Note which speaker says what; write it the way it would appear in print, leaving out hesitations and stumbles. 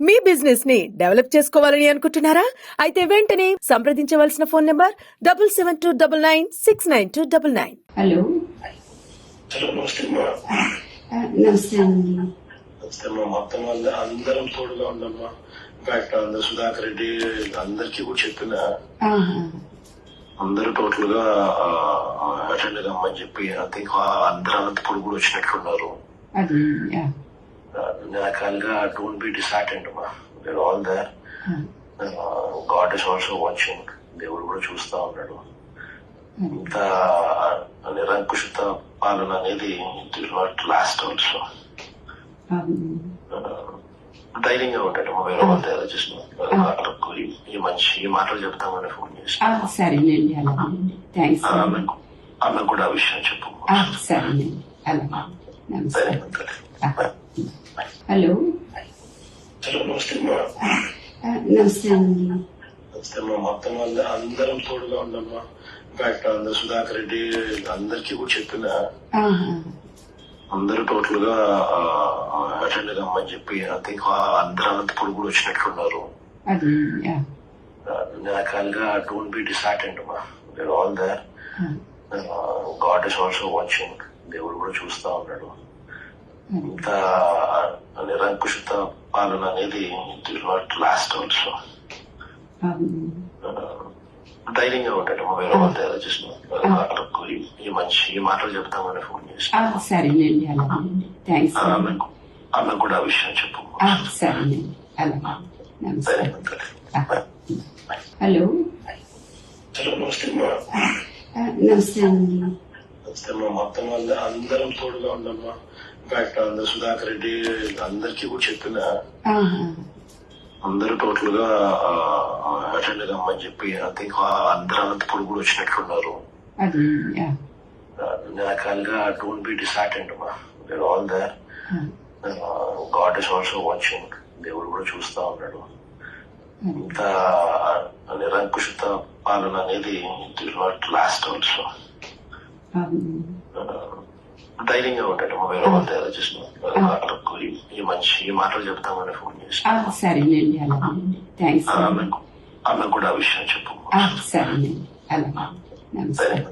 Speaker 1: మీ business ని develop చేసుకోవాలని అనుకుంటున్నారా? అయితే వెంటనే సంప్రదించవలసిన ఫోన్ నంబర్ 7729969299.
Speaker 2: హలో
Speaker 3: హలో నమస్తే అమ్మా.
Speaker 2: నమస్తే అండి.
Speaker 3: నమస్తే అమ్మా. మొత్తం అందరం తోడుగా ఉండమ్మా. ఇన్ఫాక్ట్ అందరు సుధాకర్ రెడ్డి అందరికీ కూడా చెప్పిన
Speaker 2: ఆహా.
Speaker 3: అందరూ టోటల్ గా అటెండ్ కమ్మని చెప్పి ఐ థింక్ అందరూ అనంతపురం కూడా వచ్చినట్లున్నారు.
Speaker 2: అది
Speaker 3: రకాలుగా డోంట్ బి డిసార్టెండ్ అమ్మా. We're all there. God is also watching. దేవుడు కూడా చూస్తా ఉన్నాడు. ఇంత నిరంకుశిత పాలన అనేది it will not last also. ధైర్యంగా ఉంటాడు వేరే వాళ్ళ ఈ మంచి ఈ మాటలు చెప్తామని ఫోన్ చేసి
Speaker 2: సరేనండి. అలాగేనండి. థ్యాంక్స్.
Speaker 3: ఆమె కూడా ఆ విషయం చెప్పు.
Speaker 2: సరేనండి. అలాగే. నమస్తే. హలో
Speaker 3: హలో నమస్తే అమ్మా.
Speaker 2: నమస్తే అండి.
Speaker 3: నమస్తే అమ్మా. మొత్తం అందరం తోడుగా ఉండమ్మా. ఇన్ఫాక్ట్ అందరు సుధాకర్ రెడ్డి అందరికీ కూడా చెప్పిన
Speaker 2: ఆహా.
Speaker 3: అందరూ టోటల్ గా అటెండ్ కమ్మని చెప్పి ఐ థింక్ అందరూ అనంతపురం కూడా వచ్చినట్లున్నారు.
Speaker 2: అది
Speaker 3: రకాలుగా డోంట్ బి డిసార్టెండ్ అమ్మా. We're all there. God is also watching. దేవుడు కూడా చూస్తా ఉన్నాడు. ఇంత నిరంకుశిత పాలన అనేది it will not last also. ధైర్యంగా ఉంటాడు వేరే వాళ్ళ ఈ మంచి ఈ మాటలు చెప్తామని ఫోన్ చేసి
Speaker 2: సరేనండి. అలాగేనండి. థ్యాంక్స్.
Speaker 3: ఆమె కూడా ఆ విషయం చెప్పు.
Speaker 2: సరేనండి. అలాగే. నమస్తే. హలో
Speaker 3: హలో నమస్తే అమ్మా.
Speaker 2: నమస్తే అండి.
Speaker 3: నమస్తే అమ్మా. మొత్తం అందరం తోడుగా ఉండమ్మా. ఇన్ఫాక్ట్ అందరు సుధాకర్ రెడ్డి అందరికీ కూడా చెప్పిన
Speaker 2: ఆహా.
Speaker 3: అందరూ టోటల్ గా అటెండ్ కమ్మని చెప్పి ఐ థింక్ అందరూ అనంతపురం కూడా వచ్చినట్లున్నారు.
Speaker 2: అది
Speaker 3: రకాలుగా డోంట్ బి డిసార్టెండ్ అమ్మా. We're all there. God is also watching. దేవుడు కూడా చూస్తా ఉన్నాడు. ఇంత నిరంకుశిత పాలన అనేది it will not last also. ధైర్యంగా ఉంటాడు వేరే వాళ్ళ ఈ మంచి ఈ మాటలు చెప్తామని ఫోన్ చేసి
Speaker 2: సరేనండి. అలాగేనండి. థ్యాంక్స్.
Speaker 3: ఆమె కూడా ఆ విషయం చెప్పు.
Speaker 2: సరేనండి. అలాగే. నమస్తే.